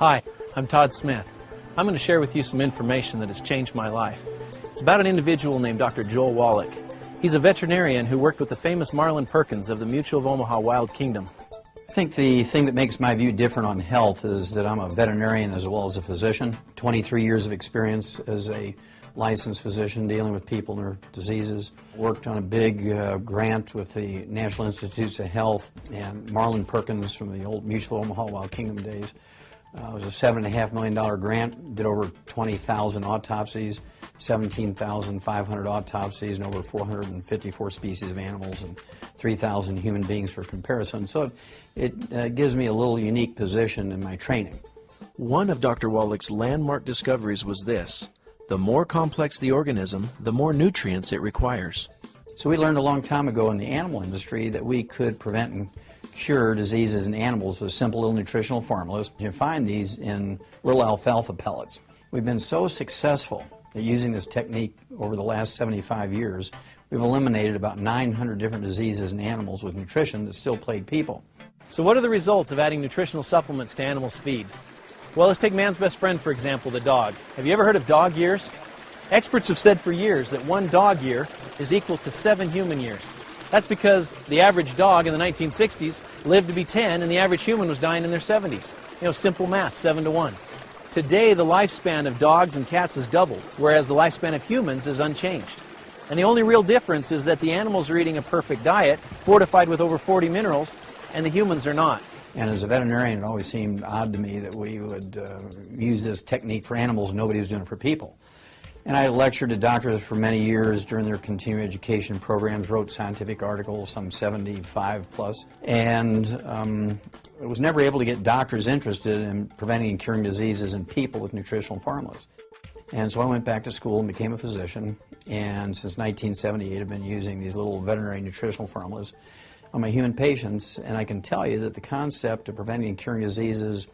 Hi, I'm Todd Smith. I'm going to share with you some information that has changed my life. It's about an individual named Dr. Joel Wallach. He's a veterinarian who worked with the famous Marlin Perkins of the Mutual of Omaha Wild Kingdom. I think the thing that makes my view different on health is that I'm a veterinarian as well as a physician. 23 years of experience as a licensed physician dealing with people and their diseases. Worked on a big grant with the National Institutes of Health and Marlin Perkins from the old Mutual of Omaha Wild Kingdom days. It was a $7.5 million grant, did over 20,000 autopsies, 17,500 autopsies, and over 454 species of animals and 3,000 human beings for comparison. So it gives me a little unique position in my training. One of Dr. Wallach's landmark discoveries was this: the more complex the organism, the more nutrients it requires. So we learned a long time ago in the animal industry that we could prevent and cure diseases in animals with simple little nutritional formulas. You find these in little alfalfa pellets. We've been so successful at using this technique over the last 75 years, we've eliminated about 900 different diseases in animals with nutrition that still plague people. So what are the results of adding nutritional supplements to animals' feed? Well, let's take man's best friend, for example, the dog. Have you ever heard of dog years? Experts have said for years that one dog year is equal to 7 human years. That's because the average dog in the 1960s lived to be 10 and the average human was dying in their 70s. You know, simple math, 7 to 1. Today, the lifespan of dogs and cats has doubled, whereas the lifespan of humans is unchanged. And the only real difference is that the animals are eating a perfect diet, fortified with over 40 minerals, and the humans are not. And as a veterinarian, it always seemed odd to me that we would use this technique for animals and nobody was doing it for people. And I lectured to doctors for many years during their continuing education programs, wrote scientific articles, some 75 plus, and I was never able to get doctors interested in preventing and curing diseases in people with nutritional formulas. And so I went back to school and became a physician, and since 1978 I've been using these little veterinary nutritional formulas on my human patients, and I can tell you that the concept of preventing and curing diseases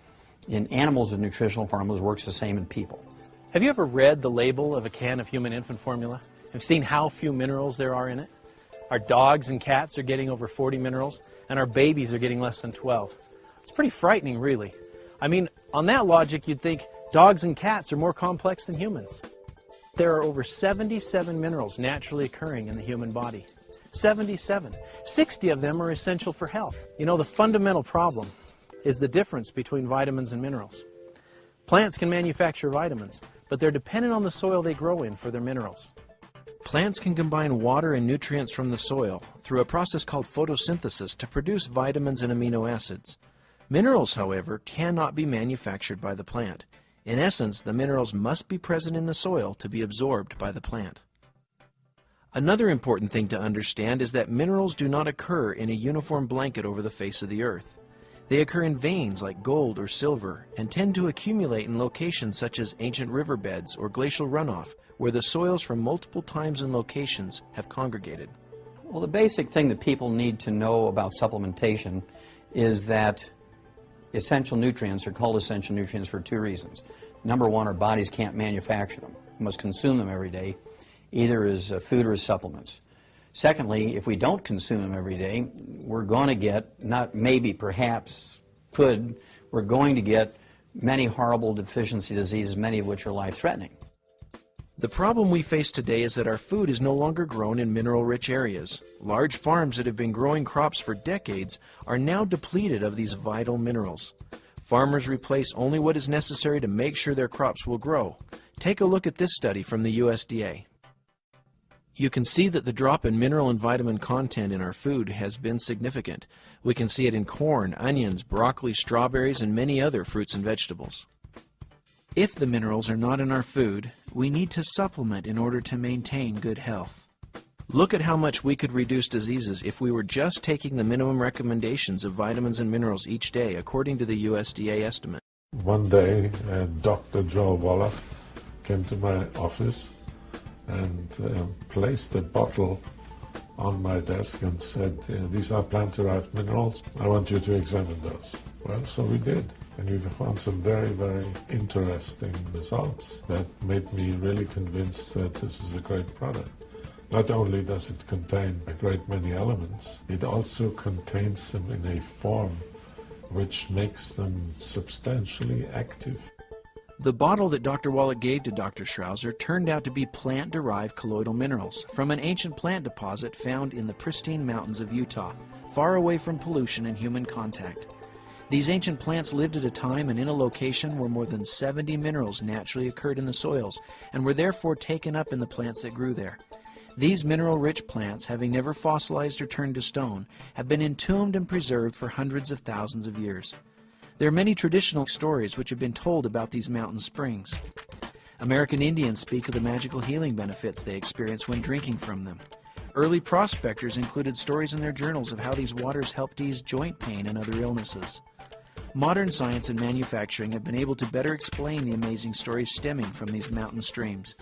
in animals with nutritional formulas works the same in people. Have you ever read the label of a can of human infant formula? Have seen how few minerals there are in it? Our dogs and cats are getting over 40 minerals, and our babies are getting less than 12. It's pretty frightening, really. I mean, on that logic, you'd think dogs and cats are more complex than humans. There are over 77 minerals naturally occurring in the human body. 77. 60 of them are essential for health. You know, the fundamental problem is the difference between vitamins and minerals. Plants can manufacture vitamins, but they're dependent on the soil they grow in for their minerals. Plants can combine water and nutrients from the soil through a process called photosynthesis to produce vitamins and amino acids. Minerals, however, cannot be manufactured by the plant. In essence, the minerals must be present in the soil to be absorbed by the plant. Another important thing to understand is that minerals do not occur in a uniform blanket over the face of the earth. They occur in veins like gold or silver and tend to accumulate in locations such as ancient riverbeds or glacial runoff, where the soils from multiple times and locations have congregated. Well, the basic thing that people need to know about supplementation is that essential nutrients are called essential nutrients for 2 reasons. Number one, our bodies can't manufacture them. We must consume them every day, either as food or as supplements. Secondly, if we don't consume them every day, we're going to get, not maybe, perhaps, we're going to get many horrible deficiency diseases, many of which are life-threatening. The problem we face today is that our food is no longer grown in mineral-rich areas. Large farms that have been growing crops for decades are now depleted of these vital minerals. Farmers replace only what is necessary to make sure their crops will grow. Take a look at this study from the USDA. You can see that the drop in mineral and vitamin content in our food has been significant. We can see it in corn, onions, broccoli, strawberries, and many other fruits and vegetables. If the minerals are not in our food, we need to supplement in order to maintain good health. Look at how much we could reduce diseases if we were just taking the minimum recommendations of vitamins and minerals each day, according to the USDA estimate. One day, Dr. Joel Wallach came to my office and placed a bottle on my desk and said, these are plant-derived minerals. I want you to examine those. Well, so we did. And we found some very, very interesting results that made me really convinced that this is a great product. Not only does it contain a great many elements, it also contains them in a form which makes them substantially active. The bottle that Dr. Wallach gave to Dr. Schrauser turned out to be plant-derived colloidal minerals from an ancient plant deposit found in the pristine mountains of Utah, far away from pollution and human contact. These ancient plants lived at a time and in a location where more than 70 minerals naturally occurred in the soils and were therefore taken up in the plants that grew there. These mineral-rich plants, having never fossilized or turned to stone, have been entombed and preserved for hundreds of thousands of years. There are many traditional stories which have been told about these mountain springs. American Indians speak of the magical healing benefits they experience when drinking from them. Early prospectors included stories in their journals of how these waters helped ease joint pain and other illnesses. Modern science and manufacturing have been able to better explain the amazing stories stemming from these mountain streams.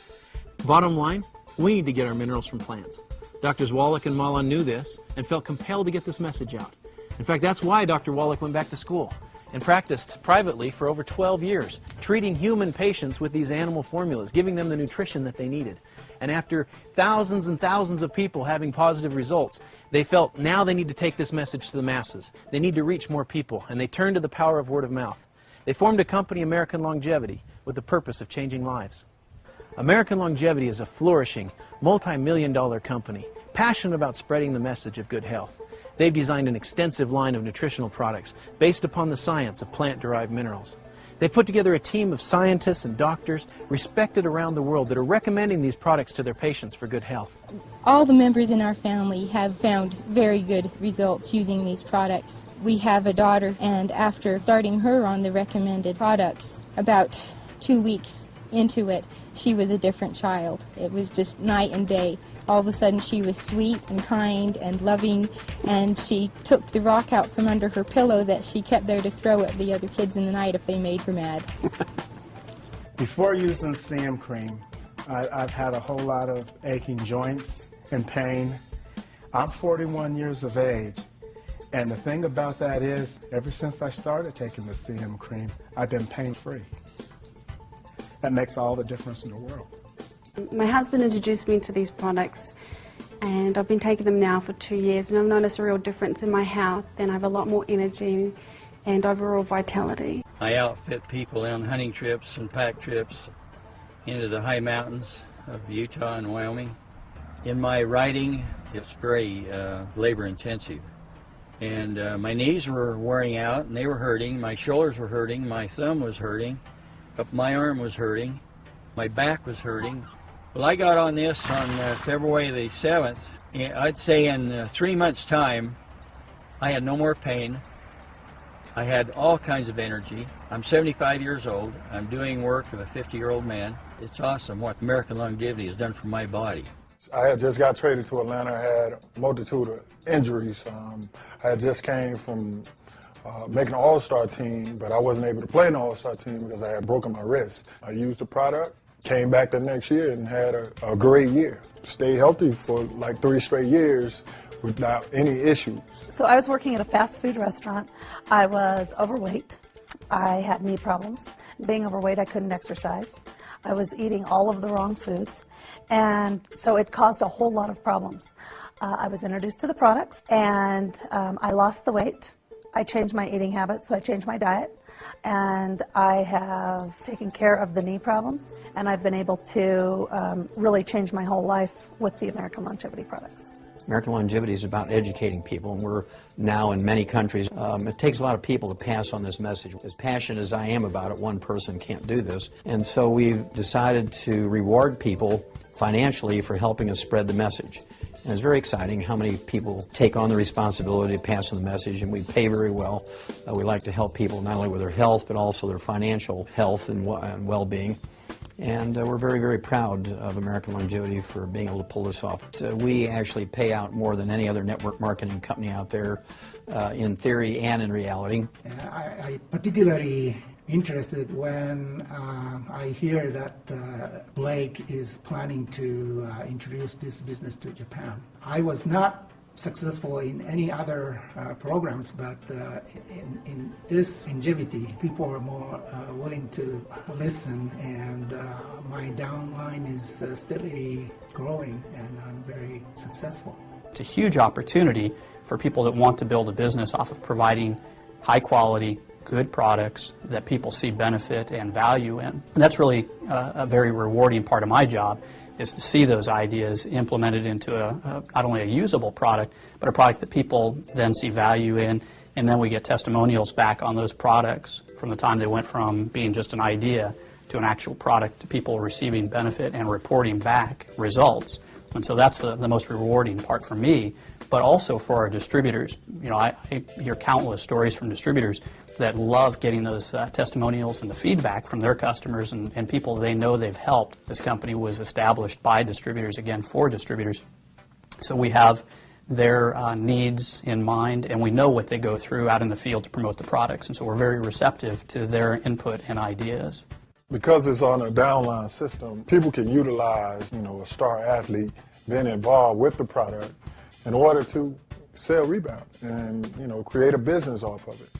Bottom line, we need to get our minerals from plants. Doctors Wallach and Malon knew this and felt compelled to get this message out. In fact, that's why Dr. Wallach went back to school and practiced privately for over 12 years, treating human patients with these animal formulas, giving them the nutrition that they needed. And after thousands and thousands of people having positive results, they felt now they need to take this message to the masses. They need to reach more people, and they turned to the power of word of mouth. They formed a company, American Youngevity, with the purpose of changing lives. American Youngevity is a flourishing, multi-million-dollar company, passionate about spreading the message of good health. They've designed an extensive line of nutritional products based upon the science of plant-derived minerals. They've put together a team of scientists and doctors respected around the world that are recommending these products to their patients for good health. All the members in our family have found very good results using these products. We have a daughter, and after starting her on the recommended products, about 2 weeks into it, she was a different child. It was just night and day. All of a sudden she was sweet and kind and loving, and she took the rock out from under her pillow that she kept there to throw at the other kids in the night if they made her mad. Before using CM cream, I've had a whole lot of aching joints and pain. I'm 41 years of age, and the thing about that is, ever since I started taking the CM cream, I've been pain-free. That makes all the difference in the world. My husband introduced me to these products, and I've been taking them now for 2 years, and I've noticed a real difference in my health, and I have a lot more energy and overall vitality. I outfit people on hunting trips and pack trips into the high mountains of Utah and Wyoming. In my riding, it's very labor intensive, and my knees were wearing out and they were hurting, my shoulders were hurting, my thumb was hurting, up my arm was hurting, my back was hurting. Well, I got on this on February the 7th. I'd say in 3 months' time, I had no more pain. I had all kinds of energy. I'm 75 years old. I'm doing work of a 50-year-old man. It's awesome what American Longevity has done for my body. I had just got traded to Atlanta. I had a multitude of injuries. I had just came from making an all-star team, but I wasn't able to play in the all-star team because I had broken my wrist. I used the product, came back the next year and had a great year. Stayed healthy for like 3 straight years without any issues. So I was working at a fast food restaurant. I was overweight. I had knee problems. Being overweight, I couldn't exercise. I was eating all of the wrong foods, and so it caused a whole lot of problems. I was introduced to the products, and I lost the weight. I changed my eating habits, so I changed my diet, and I have taken care of the knee problems, and I've been able to really change my whole life with the American Longevity products. American Longevity is about educating people, and we're now in many countries. It takes a lot of people to pass on this message. As passionate as I am about it, one person can't do this. And so we've decided to reward people financially for helping us spread the message. And it's very exciting how many people take on the responsibility to pass on the message, and we pay very well. We like to help people not only with their health, but also their financial health and well-being. And we're very, very proud of American Longevity for being able to pull this off. We actually pay out more than any other network marketing company out there, in theory and in reality. I particularly interested when I hear that Blake is planning to introduce this business to Japan. I was not successful in any other programs, but in this Youngevity, people are more willing to listen, and my downline is steadily growing, and I'm very successful. It's a huge opportunity for people that want to build a business off of providing high quality, good products that people see benefit and value in. And that's really a very rewarding part of my job, is to see those ideas implemented into not only a usable product, but a product that people then see value in, and then we get testimonials back on those products from the time they went from being just an idea to an actual product, to people receiving benefit and reporting back results. And so that's the most rewarding part for me, but also for our distributors. You know, I hear countless stories from distributors that love getting those testimonials and the feedback from their customers and people they know they've helped. This company was established by distributors, again, for distributors. So we have their needs in mind, and we know what they go through out in the field to promote the products. And so we're very receptive to their input and ideas. Because it's on a downline system, people can utilize, a star athlete being involved with the product in order to sell Rebound and, create a business off of it.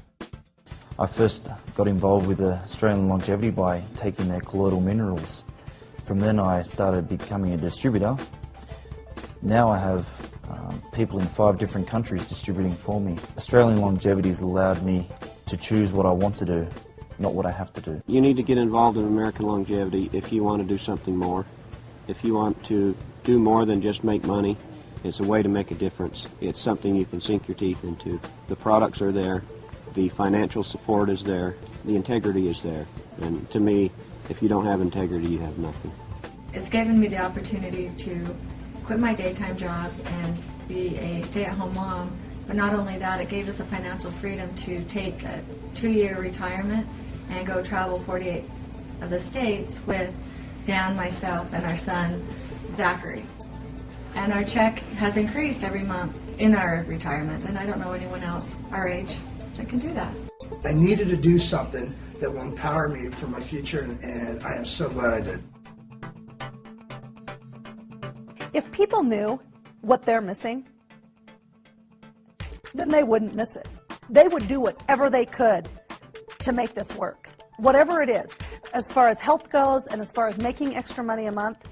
I first got involved with Australian Longevity by taking their colloidal minerals. From then I started becoming a distributor. Now I have people in 5 different countries distributing for me. Australian Longevity has allowed me to choose what I want to do, not what I have to do. You need to get involved in American Longevity if you want to do something more. If you want to do more than just make money, it's a way to make a difference. It's something you can sink your teeth into. The products are there. The financial support is there. The integrity is there. And to me, if you don't have integrity, you have nothing. It's given me the opportunity to quit my daytime job and be a stay-at-home mom. But not only that, it gave us a financial freedom to take a 2-year retirement and go travel 48 of the states with Dan, myself, and our son, Zachary. And our check has increased every month in our retirement, and I don't know anyone else our age that can do that. I needed to do something that will empower me for my future, and I am so glad I did. If people knew what they're missing, then they wouldn't miss it. They would do whatever they could to make this work, whatever it is. As far as health goes and as far as making extra money a month,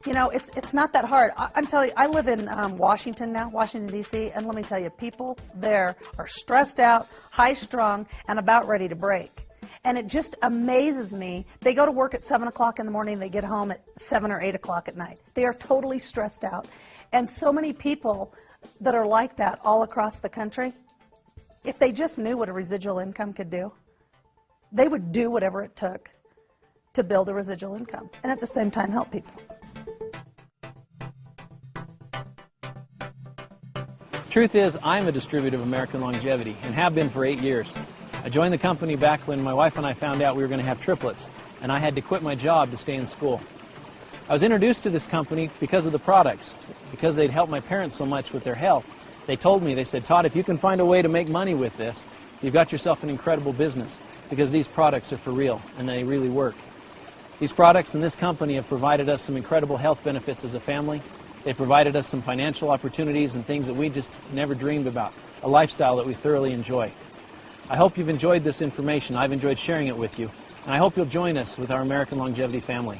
it's not that hard. I'm telling you, I live in Washington now, Washington, D.C., and let me tell you, people there are stressed out, high-strung, and about ready to break. And it just amazes me. They go to work at 7 o'clock in the morning, they get home at 7 or 8 o'clock at night. They are totally stressed out. And so many people that are like that all across the country, if they just knew what a residual income could do, they would do whatever it took to build a residual income and at the same time help people. Truth is, I'm a distributor of American Longevity and have been for 8 years. I joined the company back when my wife and I found out we were going to have triplets, and I had to quit my job to stay in school. I was introduced to this company because of the products, because they'd helped my parents so much with their health. They told me, they said, Todd, if you can find a way to make money with this, you've got yourself an incredible business, because these products are for real, and they really work. These products and this company have provided us some incredible health benefits as a family. They provided us some financial opportunities and things that we just never dreamed about, a lifestyle that we thoroughly enjoy. I hope you've enjoyed this information. I've enjoyed sharing it with you, and I hope you'll join us with our American Longevity family.